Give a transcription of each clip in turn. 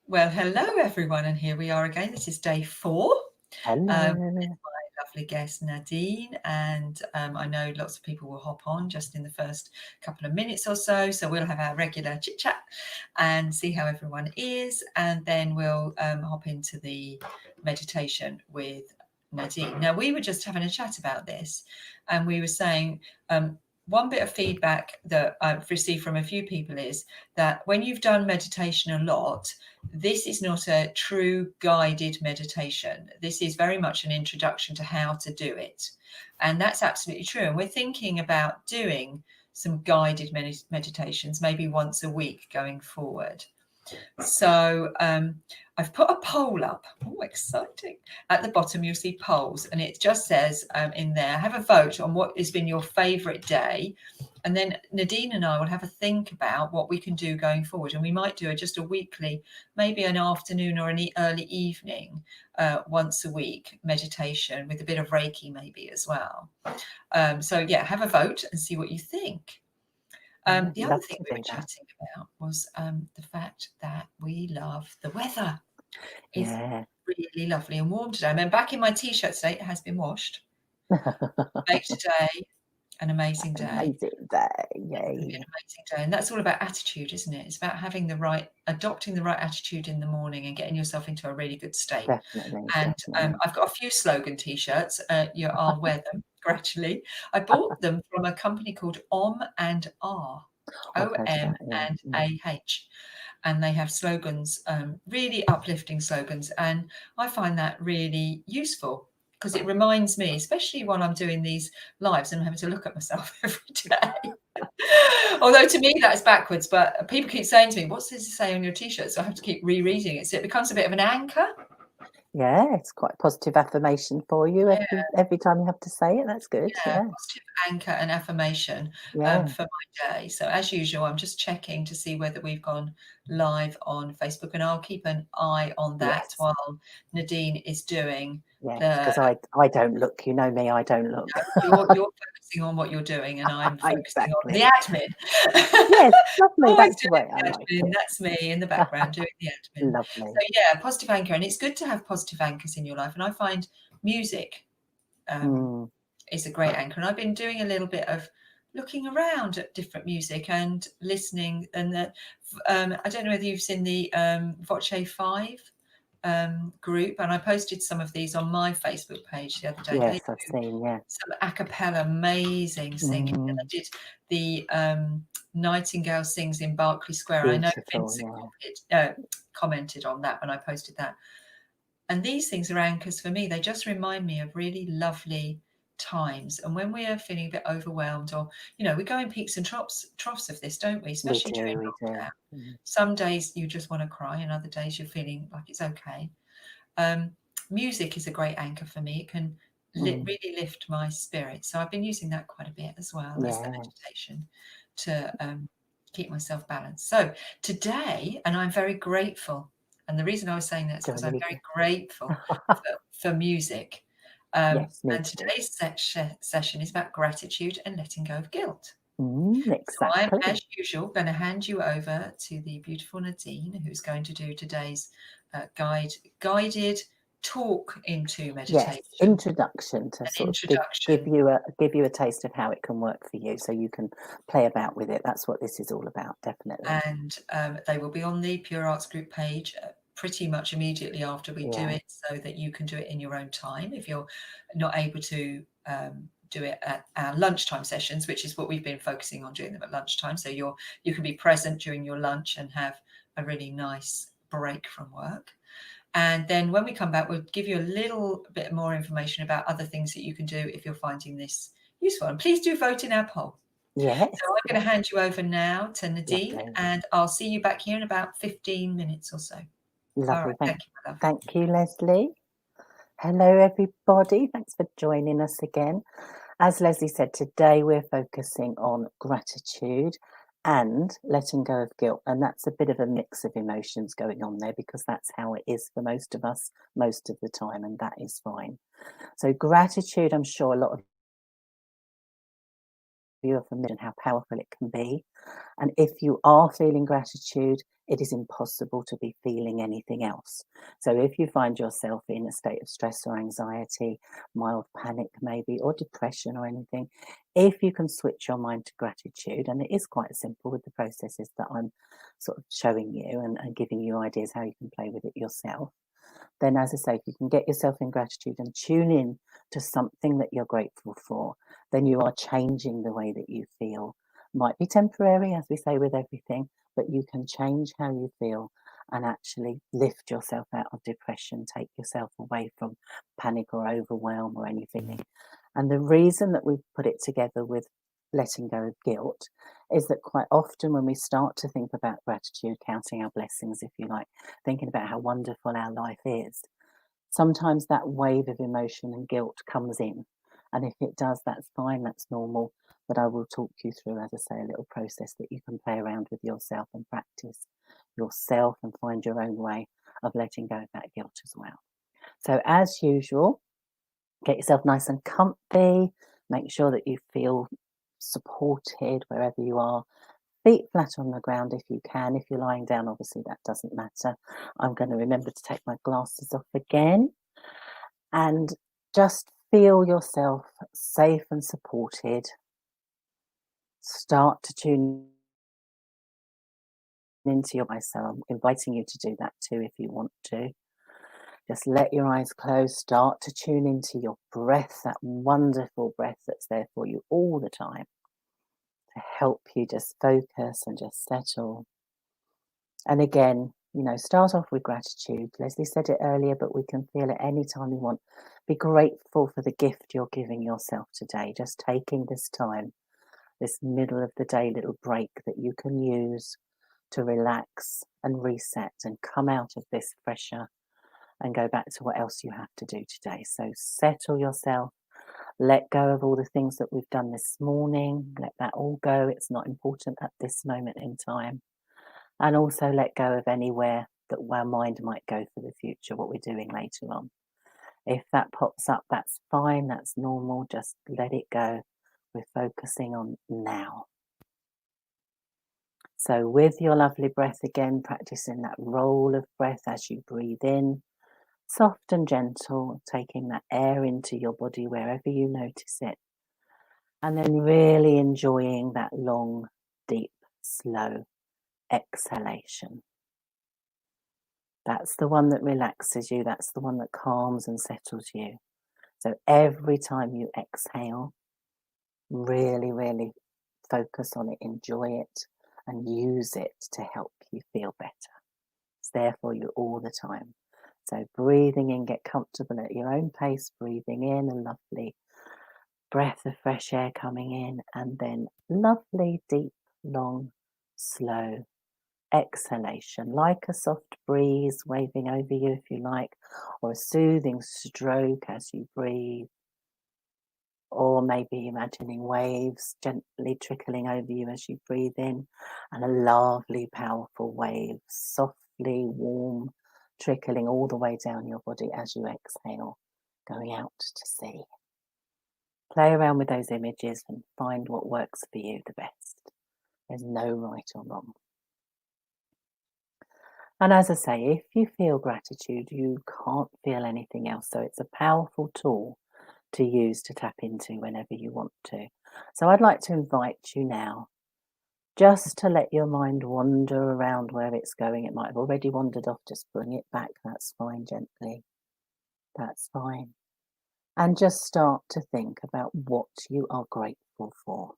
Well, hello everyone, and here we are again. This is day 4. Hello. With my lovely guest Nadine, and I know lots of people will hop on just in the first couple of minutes or so. So we'll have our regular chit chat and see how everyone is, and then we'll hop into the meditation with Nadine. Now, we were just having a chat about this, and we were saying one bit of feedback that I've received from a few people is that when you've done meditation a lot, this is not a true guided meditation. This is very much an introduction to how to do it. And that's absolutely true. And we're thinking about doing some guided meditations, maybe once a week going forward. So I've put a poll up. Oh, exciting. At the bottom, you'll see polls, and it just says in there, have a vote on what has been your favourite day. And then Nadine and I will have a think about what we can do going forward. And we might do just a weekly, maybe an afternoon or an early evening, once a week meditation with a bit of Reiki maybe as well. So yeah, have a vote and see what you think. The other thing we were chatting about was the fact that we love the weather. It's really lovely and warm today. I mean, back in my t-shirt today, it has been washed. Baked today, an amazing day. Amazing day, yay. An amazing day. And that's all about attitude, isn't it? It's about having adopting the right attitude in the morning and getting yourself into a really good state. Definitely. And I've got a few slogan t-shirts. I'll wear them gradually. I bought them from a company called Om and R. OM and AH, and they have slogans, really uplifting slogans, and I find that really useful because it reminds me, especially while I'm doing these lives and I'm having to look at myself every day. Although to me that's backwards, but people keep saying to me, what's this say on your t-shirt? So I have to keep rereading it, so it becomes a bit of an anchor. Yeah, it's quite a positive affirmation for you every time you have to say it. That's good. Yeah. Positive anchor and affirmation for my day. So as usual, I'm just checking to see whether we've gone live on Facebook, and I'll keep an eye on that while Nadine is doing. Because I don't look. You know me, I don't look. You're focusing on what you're doing, and I'm focusing on the admin. Yes, lovely. That's the way I like it. That's me in the background doing the admin. Lovely. So yeah, positive anchor, and it's good to have positive anchors in your life. And I find music is a great anchor. And I've been doing a little bit of looking around at different music and listening. And I don't know whether you've seen the Voce 5 group, and I posted some of these on my Facebook page the other day. Yes, I've seen, some a cappella, amazing singing. And I did the Nightingale Sings in Berkeley Square. Beautiful, I know Vincent commented on that when I posted that. And these things are anchors for me. They just remind me of really lovely times. And when we are feeling a bit overwhelmed, or, we go in peaks and troughs of this, don't we? Especially during lockdown. Some days you just want to cry, and other days you're feeling like it's okay. Music is a great anchor for me. It can really lift my spirit. So I've been using that quite a bit as well as the meditation to keep myself balanced. So today, and I'm very grateful, and the reason I was saying that is because I'm very grateful for music. And today's session is about gratitude and letting go of guilt. Exactly. So I'm, as usual, going to hand you over to the beautiful Nadine, who's going to do today's guided talk into meditation. Yes, introduction to sort of give you a taste of how it can work for you, so you can play about with it. That's what this is all about, definitely. And they will be on the Pure Arts Group page pretty much immediately after we do it, so that you can do it in your own time if you're not able to do it at our lunchtime sessions, which is what we've been focusing on, doing them at lunchtime. So you can be present during your lunch and have a really nice break from work. And then when we come back, we'll give you a little bit more information about other things that you can do if you're finding this useful. And please do vote in our poll. Yes. So I'm going to hand you over now to Nadine, and I'll see you back here in about 15 minutes or so. Lovely. Right, thank you, Lesley. Hello, everybody. Thanks for joining us again. As Lesley said, today we're focusing on gratitude and letting go of guilt. And that's a bit of a mix of emotions going on there, because that's how it is for most of us most of the time, and that is fine. So gratitude, I'm sure a lot of you are familiar with how powerful it can be. And if you are feeling gratitude, it is impossible to be feeling anything else. So if you find yourself in a state of stress or anxiety, mild panic maybe, or depression or anything, if you can switch your mind to gratitude, and it is quite simple with the processes that I'm sort of showing you and giving you ideas how you can play with it yourself, then as I say, if you can get yourself in gratitude and tune in to something that you're grateful for, then you are changing the way that you feel. Might be temporary, as we say with everything, but you can change how you feel and actually lift yourself out of depression, take yourself away from panic or overwhelm or anything. And the reason that we've put it together with letting go of guilt is that quite often when we start to think about gratitude, counting our blessings, if you like, thinking about how wonderful our life is, sometimes that wave of emotion and guilt comes in. And if it does, that's fine, that's normal. But I will talk you through, as I say, a little process that you can play around with yourself and practice yourself and find your own way of letting go of that guilt as well. So as usual, get yourself nice and comfy. Make sure that you feel supported wherever you are. Feet flat on the ground if you can. If you're lying down, obviously that doesn't matter. I'm going to remember to take my glasses off again. And just feel yourself safe and supported. Start to tune into your eyes. So I'm inviting you to do that too if you want to. Just let your eyes close. Start to tune into your breath, that wonderful breath that's there for you all the time to help you just focus and just settle. And again, start off with gratitude. Lesley said it earlier, but we can feel it any time we want. Be grateful for the gift you're giving yourself today. Just taking this time, this middle of the day little break that you can use to relax and reset and come out of this pressure and go back to what else you have to do today. So settle yourself. Let go of all the things that we've done this morning. Let that all go. It's not important at this moment in time. And also let go of anywhere that our mind might go for the future, what we're doing later on. If that pops up, that's fine, that's normal, just let it go. We're focusing on now. So with your lovely breath again, practicing that roll of breath as you breathe in, soft and gentle, taking that air into your body wherever you notice it. And then really enjoying that long, deep, slow exhalation. That's the one that relaxes you. That's the one that calms and settles you. So every time you exhale, really, really focus on it, enjoy it, and use it to help you feel better. It's there for you all the time. So breathing in, get comfortable at your own pace, breathing in a lovely breath of fresh air coming in, and then lovely, deep, long, slow exhalation, like a soft breeze waving over you if you like, or a soothing stroke as you breathe, or maybe imagining waves gently trickling over you as you breathe in, and a lovely powerful wave, softly warm, trickling all the way down your body as you exhale, going out to sea. Play around with those images and find what works for you the best. There's no right or wrong. And as I say, if you feel gratitude, you can't feel anything else. So it's a powerful tool to use to tap into whenever you want to. So I'd like to invite you now just to let your mind wander around where it's going. It might have already wandered off. Just bring it back. That's fine, gently. That's fine. And just start to think about what you are grateful for.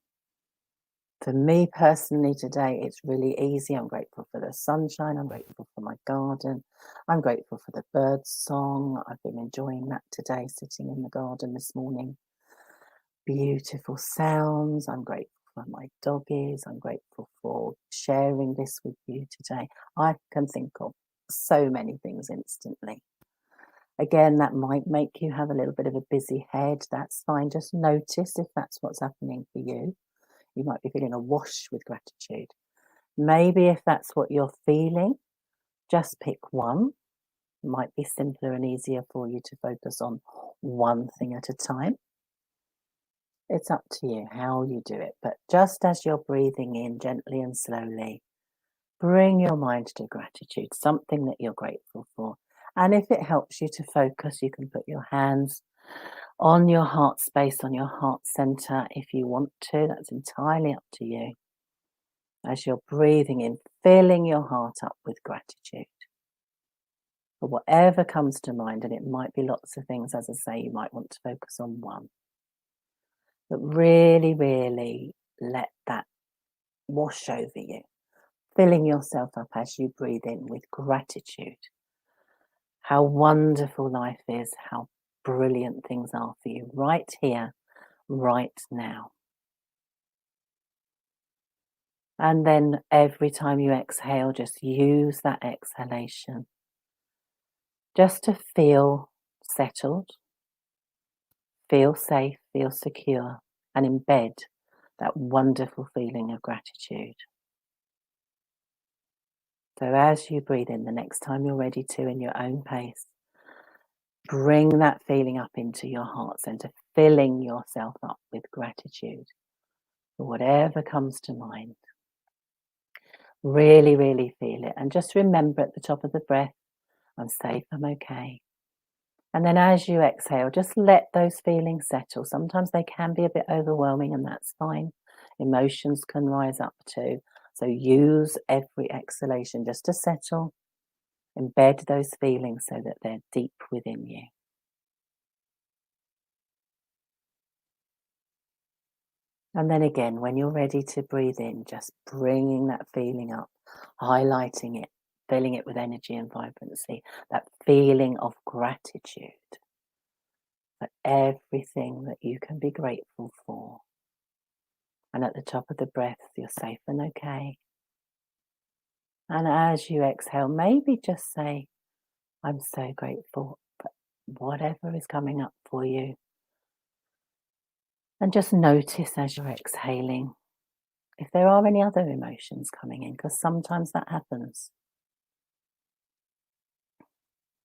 For me personally today, it's really easy. I'm grateful for the sunshine. I'm grateful for my garden. I'm grateful for the bird song. I've been enjoying that today, sitting in the garden this morning. Beautiful sounds. I'm grateful for my doggies. I'm grateful for sharing this with you today. I can think of so many things instantly. Again, that might make you have a little bit of a busy head. That's fine. Just notice if that's what's happening for you. You might be feeling awash with gratitude. Maybe if that's what you're feeling, just pick one. It might be simpler and easier for you to focus on one thing at a time. It's up to you how you do it. But just as you're breathing in gently and slowly, bring your mind to gratitude, something that you're grateful for. And if it helps you to focus, you can put your hands on your heart space, on your heart center if you want to. That's entirely up to you. As you're breathing in, filling your heart up with gratitude for whatever comes to mind. And it might be lots of things. As I say, you might want to focus on one. But really, really let that wash over you, filling yourself up as you breathe in with gratitude. How wonderful life is, how brilliant things are for you right here, right now. And then every time you exhale, just use that exhalation just to feel settled, feel safe, feel secure, and embed that wonderful feeling of gratitude. So as you breathe in, the next time you're ready to, in your own pace, bring that feeling up into your heart center, filling yourself up with gratitude for whatever comes to mind. Really, really feel it. And just remember at the top of the breath, I'm safe, I'm okay. And then as you exhale, just let those feelings settle. Sometimes they can be a bit overwhelming, and that's fine. Emotions can rise up too. So use every exhalation just to settle, embed those feelings so that they're deep within you. And then again, when you're ready to breathe in, just bringing that feeling up, highlighting it, filling it with energy and vibrancy, that feeling of gratitude for everything that you can be grateful for. And at the top of the breath, you're safe and okay. And as you exhale, maybe just say, I'm so grateful for whatever is coming up for you. And just notice as you're exhaling if there are any other emotions coming in, because sometimes that happens.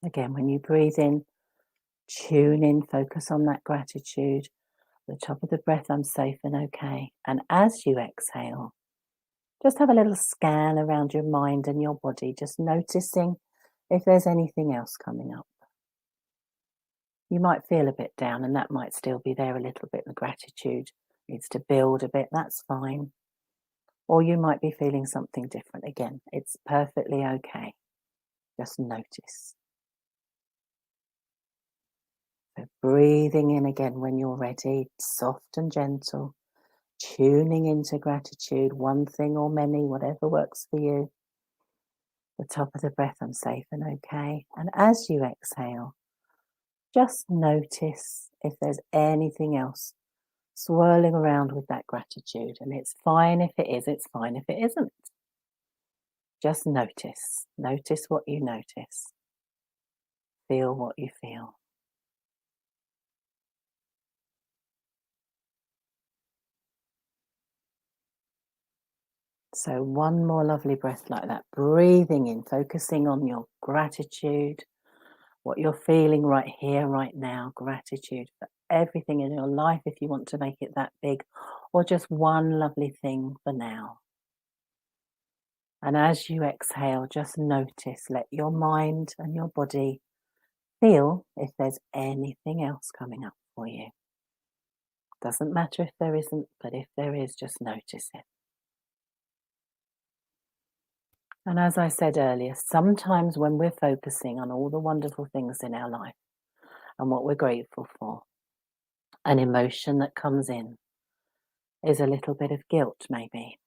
Again, when you breathe in, tune in, focus on that gratitude. At the top of the breath, I'm safe and okay. And as you exhale, just have a little scan around your mind and your body, just noticing if there's anything else coming up. You might feel a bit down, and that might still be there a little bit. The gratitude needs to build a bit, that's fine. Or you might be feeling something different. Again, it's perfectly okay. Just notice. So breathing in again when you're ready, soft and gentle, tuning into gratitude, one thing or many, whatever works for you. The top of the breath, I'm safe and okay. And as you exhale, just notice if there's anything else swirling around with that gratitude. And it's fine if it is, it's fine if it isn't. Just notice. Notice what you notice. Feel what you feel. So one more lovely breath like that, breathing in, focusing on your gratitude, what you're feeling right here, right now, gratitude for everything in your life if you want to make it that big, or just one lovely thing for now. And as you exhale, just notice, let your mind and your body feel if there's anything else coming up for you. Doesn't matter if there isn't, but if there is, just notice it. And as I said earlier, sometimes when we're focusing on all the wonderful things in our life and what we're grateful for, an emotion that comes in is a little bit of guilt, maybe.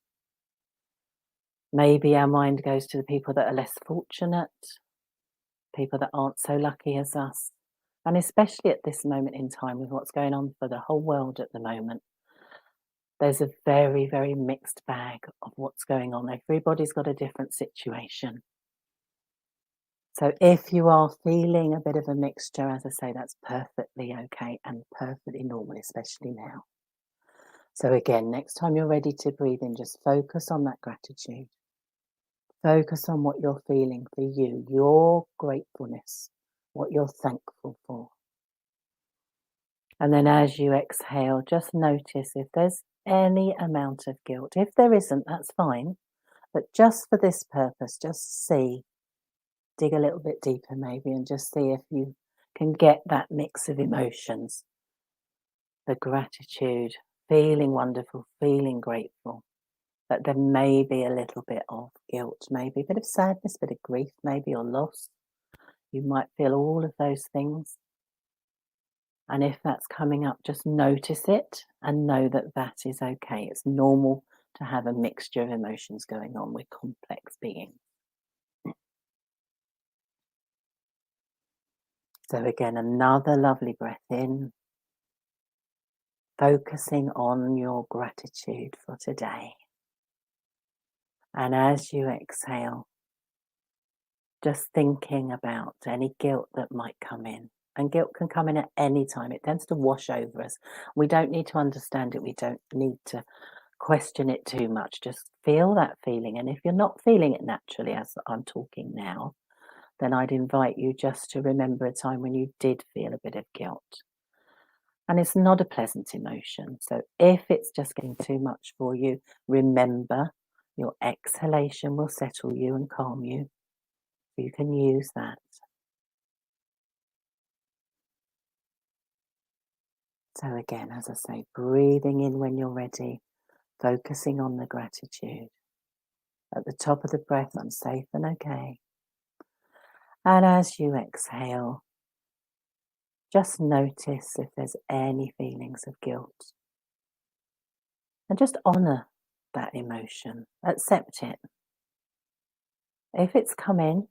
Maybe our mind goes to the people that are less fortunate, people that aren't so lucky as us. And especially at this moment in time with what's going on for the whole world at the moment, there's a very, very mixed bag of what's going on. Everybody's got a different situation. So if you are feeling a bit of a mixture, as I say, that's perfectly okay and perfectly normal, especially now. So again, next time you're ready to breathe in, just focus on that gratitude. Focus on what you're feeling for you, your gratefulness, what you're thankful for. And then as you exhale, just notice if there's any amount of guilt. If there isn't, that's fine. But just for this purpose, just see, dig a little bit deeper maybe, and just see if you can get that mix of emotions. The gratitude, feeling wonderful, feeling grateful. But there may be a little bit of guilt, maybe a bit of sadness, a bit of grief, maybe, or loss. You might feel all of those things. And if that's coming up, just notice it and know that that is okay. It's normal to have a mixture of emotions going on. We're complex beings. So again, another lovely breath in, focusing on your gratitude for today. And as you exhale, just thinking about any guilt that might come in. And guilt can come in at any time. It tends to wash over us. We don't need to understand it. We don't need to question it too much. Just feel that feeling. And if you're not feeling it naturally, as I'm talking now, then I'd invite you just to remember a time when you did feel a bit of guilt. And it's not a pleasant emotion. So if it's just getting too much for you, remember your exhalation will settle you and calm you. You can use that. So again, as I say, breathing in when you're ready, focusing on the gratitude. At the top of the breath, I'm safe and okay. And as you exhale, just notice if there's any feelings of guilt. And just honour that emotion, accept it. If it's come in,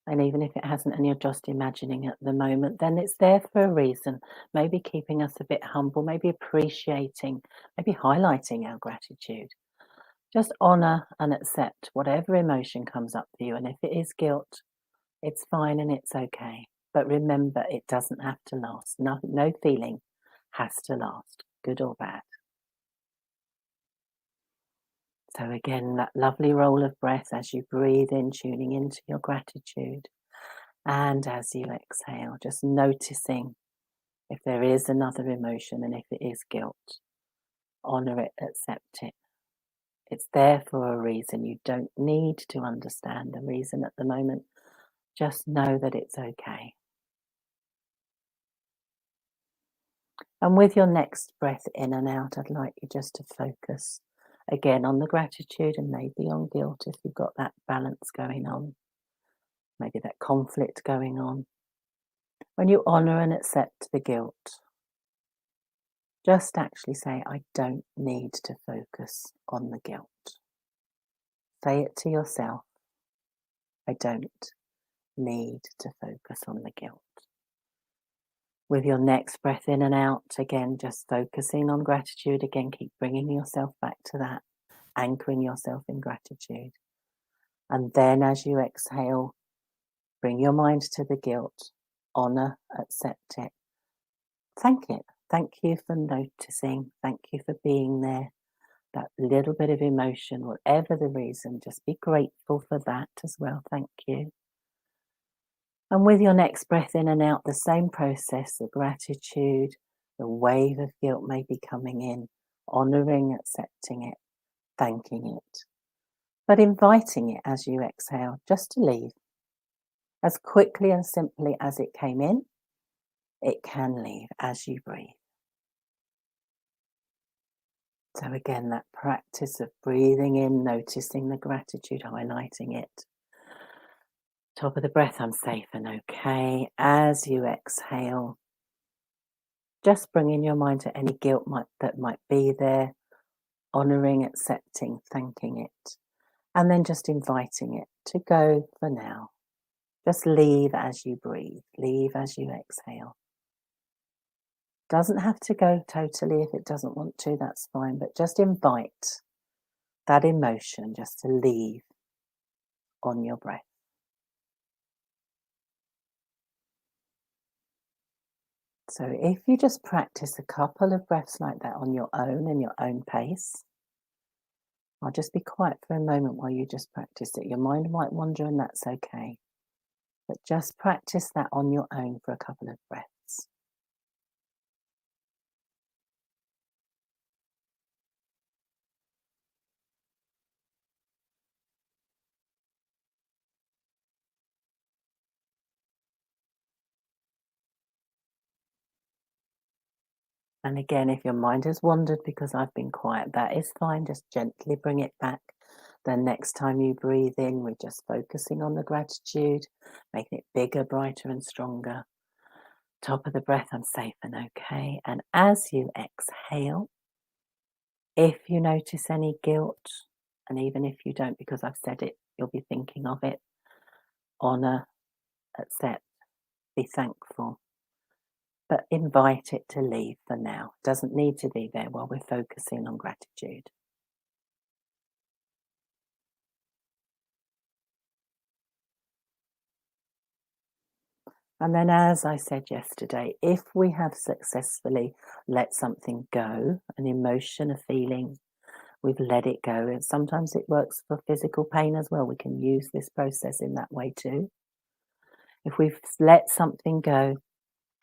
and even if it hasn't and you're just imagining at the moment, then it's there for a reason. Maybe keeping us a bit humble, maybe appreciating, maybe highlighting our gratitude. Just honour and accept whatever emotion comes up for you. And if it is guilt, it's fine and it's okay. But remember, it doesn't have to last. No feeling has to last, good or bad. So again, that lovely roll of breath as you breathe in, tuning into your gratitude. And as you exhale, just noticing if there is another emotion, and if it is guilt, honour it, accept it. It's there for a reason. You don't need to understand the reason at the moment. Just know that it's okay. And with your next breath in and out, I'd like you just to focus again on the gratitude and maybe on guilt if you've got that balance going on, maybe that conflict going on. When you honour and accept the guilt, just actually say, I don't need to focus on the guilt. Say it to yourself. I don't need to focus on the guilt. With your next breath in and out, again, just focusing on gratitude. Again, keep bringing yourself back to that, anchoring yourself in gratitude. And then as you exhale, bring your mind to the guilt, honour, accept it. Thank it. Thank you for noticing. Thank you for being there. That little bit of emotion, whatever the reason, just be grateful for that as well. Thank you. And with your next breath in and out, the same process, the gratitude, the wave of guilt may be coming in, honouring, accepting it, thanking it, but inviting it as you exhale just to leave. As quickly and simply as it came in, it can leave as you breathe. So again, that practice of breathing in, noticing the gratitude, highlighting it. Top of the breath, I'm safe and okay. As you exhale, just bringing your mind to any guilt that might be there, honouring, accepting, thanking it, and then just inviting it to go for now. Just leave as you breathe, leave as you exhale. Doesn't have to go totally. If it doesn't want to, that's fine, but just invite that emotion just to leave on your breath. So if you just practice a couple of breaths like that on your own and your own pace, I'll just be quiet for a moment while you just practice it. Your mind might wander and that's okay, but just practice that on your own for a couple of breaths. And again, if your mind has wandered because I've been quiet, that is fine. Just gently bring it back. The next time you breathe in, we're just focusing on the gratitude, making it bigger, brighter, and stronger. Top of the breath, I'm safe and okay. And as you exhale, if you notice any guilt, and even if you don't, because I've said it, you'll be thinking of it, honour, accept, be thankful. But invite it to leave for now. It doesn't need to be there while we're focusing on gratitude. And then, as I said yesterday, if we have successfully let something go, an emotion, a feeling, we've let it go. And sometimes it works for physical pain as well. We can use this process in that way too. If we've let something go,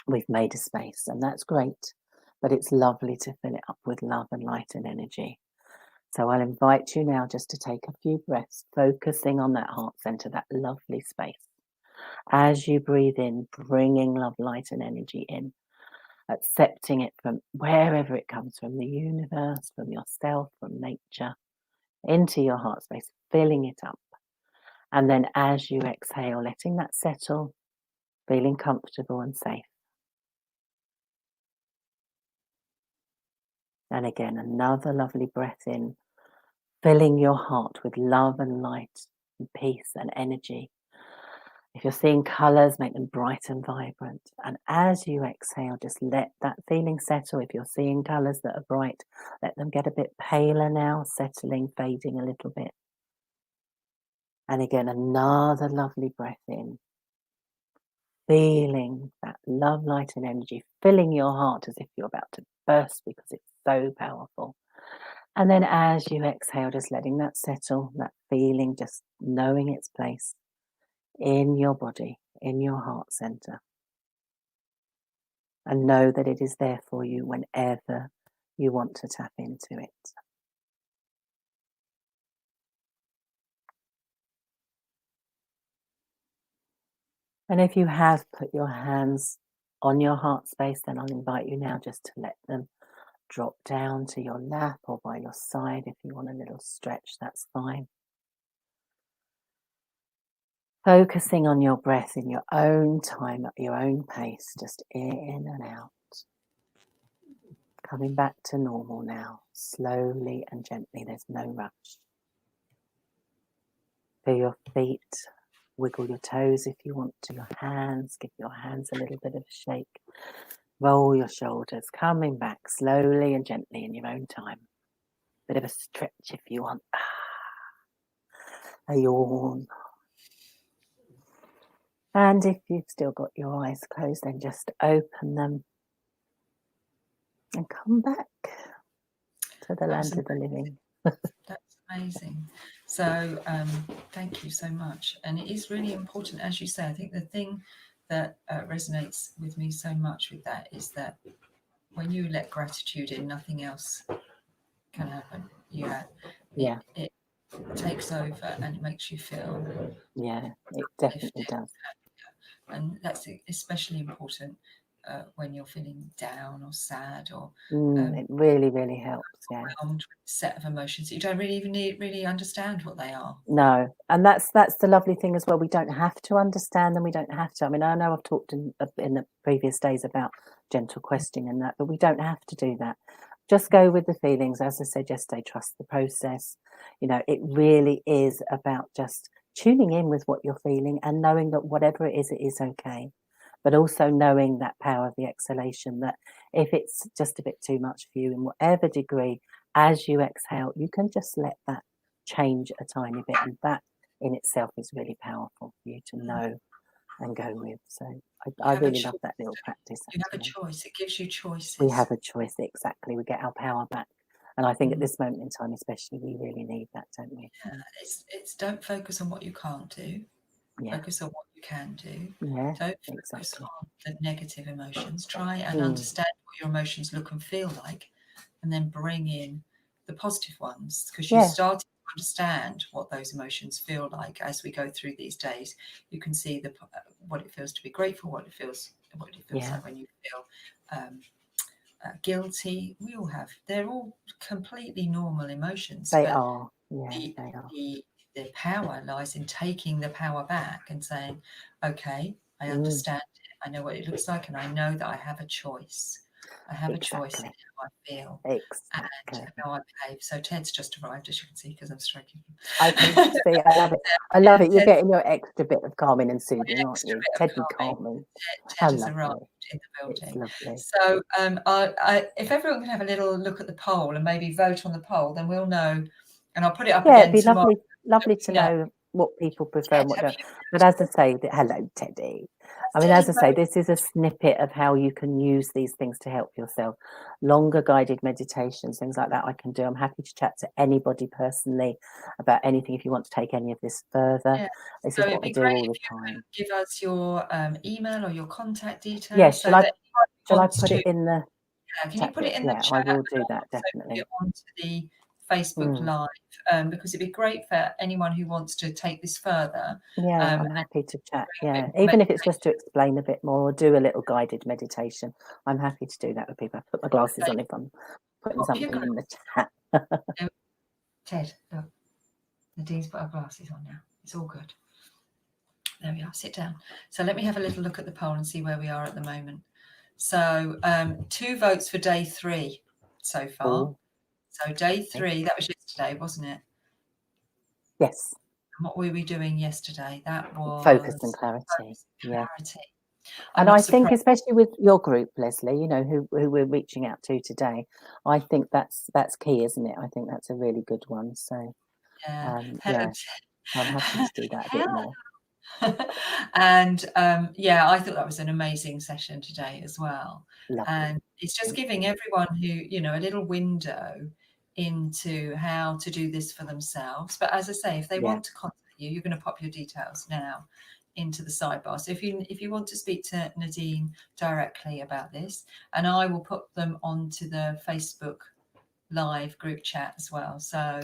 we've made a space, and that's great. But it's lovely to fill it up with love and light and energy. So I'll invite you now just to take a few breaths, focusing on that heart center, that lovely space. As you breathe in, bringing love, light, and energy in, accepting it from wherever it comes from, the universe, from yourself, from nature, into your heart space, filling it up. And then as you exhale, letting that settle, feeling comfortable and safe. And again, another lovely breath in, filling your heart with love and light and peace and energy. If you're seeing colours, make them bright and vibrant. And as you exhale, just let that feeling settle. If you're seeing colours that are bright, let them get a bit paler now, settling, fading a little bit. And again, another lovely breath in, feeling that love, light and energy, filling your heart as if you're about to burst because it's so powerful. And then as you exhale, just letting that settle, that feeling, just knowing its place in your body, in your heart center. And know that it is there for you whenever you want to tap into it. And if you have put your hands on your heart space, then I'll invite you now just to let them drop down to your lap or by your side. If you want a little stretch, that's fine. Focusing on your breath in your own time, at your own pace, just in and out. Coming back to normal now, slowly and gently, there's no rush. Feel your feet, wiggle your toes if you want to, your hands, give your hands a little bit of a shake. Roll your shoulders, coming back slowly and gently in your own time. Bit of a stretch if you want. A yawn. And if you've still got your eyes closed, then just open them and come back to the land of the living. That's amazing. So thank you so much. And it is really important, as you say. I think the thing that resonates with me so much with that is that when you let gratitude in, nothing else can happen. It takes over and it makes you feel. Yeah, it definitely does. And that's especially important when you're feeling down or sad or it really, really helps. Yeah. overwhelmed with a set of emotions. You don't really even really understand what they are. No, and that's the lovely thing as well. We don't have to understand them. We don't have to. I mean, I know I've talked in the previous days about gentle questioning and that, but we don't have to do that. Just go with the feelings. As I said yesterday, trust the process. You know, it really is about just tuning in with what you're feeling and knowing that whatever it is okay. But also knowing that power of the exhalation, that if it's just a bit too much for you in whatever degree, as you exhale, you can just let that change a tiny bit, and that in itself is really powerful for you to know and go with. So I really love that little practice. You have a choice. It gives you choices. We have a choice, exactly. We get our power back, and I think at this moment in time especially, we really need that, don't we? Yeah, it's don't focus on what you can't do. Yeah. Focus on what you can do. Yeah, Don't focus exactly. on the negative emotions. Try and understand what your emotions look and feel like, and then bring in the positive ones, because you start to understand what those emotions feel like as we go through these days. You can see what it feels to be grateful, what it feels like when you feel guilty. We all have. They're all completely normal emotions. They But are. Yeah, the, they are. the power lies in taking the power back and saying, okay, I understand it. I know what it looks like, and I know that I have a choice. I have a choice in how I feel and how I behave. So Ted's just arrived, as you can see, because I'm stroking him. I can see. I love it. I love it. You're getting your extra bit of calming and soothing, aren't you? Teddy calming. Ted has arrived in the building. It's lovely. So if everyone can have a little look at the poll and maybe vote on the poll, then we'll know. And I'll put it up again It'd be tomorrow. lovely to know what people prefer and what don't. But as I say, hello, Teddy. I mean, as I say, this is a snippet of how you can use these things to help yourself. Longer guided meditations, things like that I can do. I'm happy to chat to anybody personally about anything if you want to take any of this further. Yeah. This is what I do all the time. Give us your email or your contact details. Yes, shall I put it in the can you put it in the chat? I will do that, definitely. Put it onto the Facebook Live, because it'd be great for anyone who wants to take this further. Yeah, I'm happy to chat. Yeah, even if it's just to explain a bit more or do a little guided meditation, I'm happy to do that with people. I put my glasses on if I'm putting something in the chat. Ted, look, Nadine's put her glasses on now. It's all good. There we are. Sit down. So let me have a little look at the poll and see where we are at the moment. So 2 votes for day 3 so far. Ooh. So day 3, that was yesterday, wasn't it? Yes. And what were we doing yesterday? That was focus and clarity. Yeah. And I think especially with your group, Lesley, you know, who we're reaching out to today, I think that's key, isn't it? I think that's a really good one. So I'm happy to do that a bit more. And I thought that was an amazing session today as well. Lovely. And it's just giving everyone who, you know, a little window into how to do this for themselves. But as I say, if they want to contact you, you're going to pop your details now into the sidebar. So if you want to speak to Nadine directly about this, and I will put them onto the Facebook Live group chat as well. So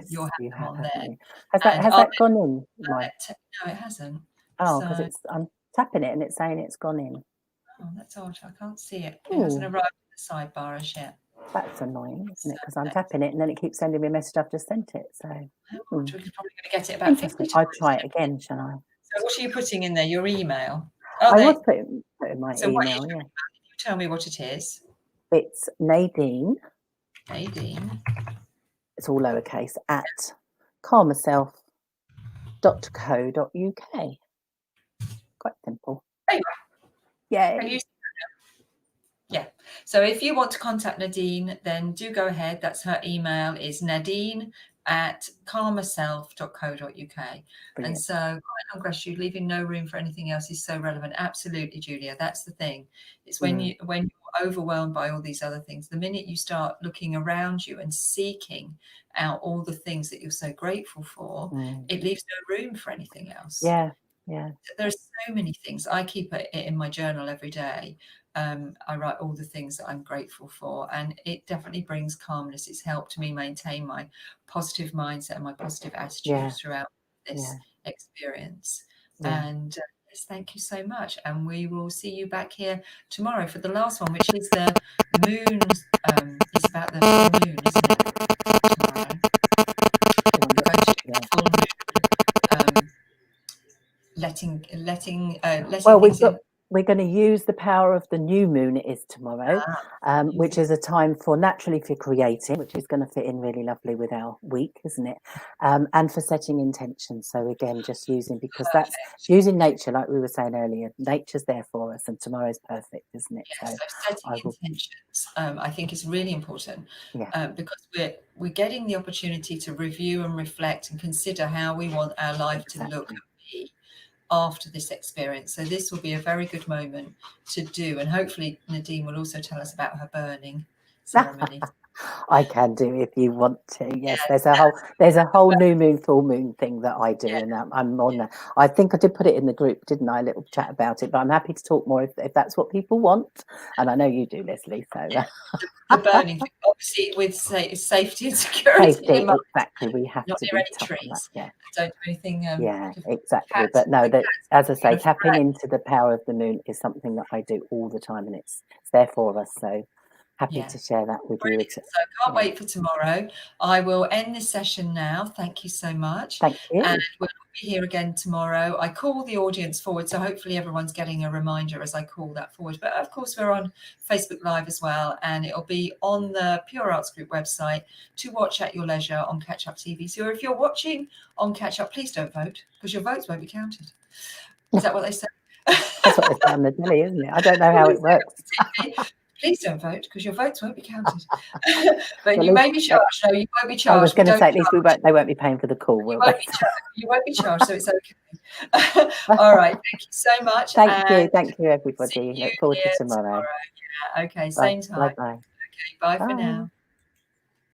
you'll have them on there. Has that gone in? No, it hasn't. Oh, because I'm tapping it and it's saying it's gone in. Oh, that's odd. I can't see it. It hasn't arrived in the sidebar as yet. That's annoying, isn't it? Because I'm tapping it and then it keeps sending me a message. I've just sent it. So we're probably going to get it about 50 times. I'll try it again, shall I? So what are you putting in there? Your email? I was putting my email. What you tell me what it is. It's Nadine. Nadine. It's all lowercase at calmerself.co.uk. Quite simple. There you are. Yay. Yeah. So if you want to contact Nadine, then do go ahead. That's her email is nadine@calmerself.co.uk. And so quite on gratitude, leaving no room for anything else is so relevant. Absolutely, Julia. That's the thing. It's when you're overwhelmed by all these other things, the minute you start looking around you and seeking out all the things that you're so grateful for, it leaves no room for anything else. Yeah. There's so many things. I keep it in my journal every day. I write all the things that I'm grateful for, and it definitely brings calmness. It's helped me maintain my positive mindset and my positive attitude throughout this experience. And yes, thank you so much. And we will see you back here tomorrow for the last one, which is the moon. It's about the full moon, isn't it? Tomorrow. Letting we're going to use the power of the new moon it is tomorrow, which is a time for naturally for creating, which is going to fit in really lovely with our week, isn't it? And for setting intentions. So again, just using, because that's using nature, like we were saying earlier, nature's there for us and tomorrow's perfect, isn't it? So setting intentions, I think is really important because we're getting the opportunity to review and reflect and consider how we want our life to look and be after this experience. So this will be a very good moment to do, and hopefully Nadine will also tell us about her burning ceremony. I can do if you want to. Yes, there's a whole new moon, full moon thing that I do, and I'm on that. I think I did put it in the group, didn't I? A little chat about it, but I'm happy to talk more if that's what people want, and I know you do, Lesley. So the burning thing, obviously with safety and security. Exactly. We have to be tough on that. Yeah. Don't do anything. Exactly. But no, that as I say, tapping into the power of the moon is something that I do all the time, and it's there for us. So happy to share that with you. Brilliant. So can't wait for tomorrow. I will end this session now. Thank you so much. Thank you. And we'll be here again tomorrow. I call the audience forward, so hopefully everyone's getting a reminder as I call that forward. But of course, we're on Facebook Live as well, and it'll be on the Pure Arts Group website to watch at your leisure on Catch Up TV. So if you're watching on Catch Up, please don't vote, because your votes won't be counted. Is that what they say? That's what they say on the telly, isn't it? I don't know how it works. Please don't vote, because your votes won't be counted. But well, you may be charged. No, you won't be charged. I was going to say, at least they won't be paying for the call, will they? You won't be charged, so it's okay. All right. Thank you so much. Thank you, everybody. Look forward to tomorrow. Yeah, okay, same time. Bye-bye. Okay, bye for now.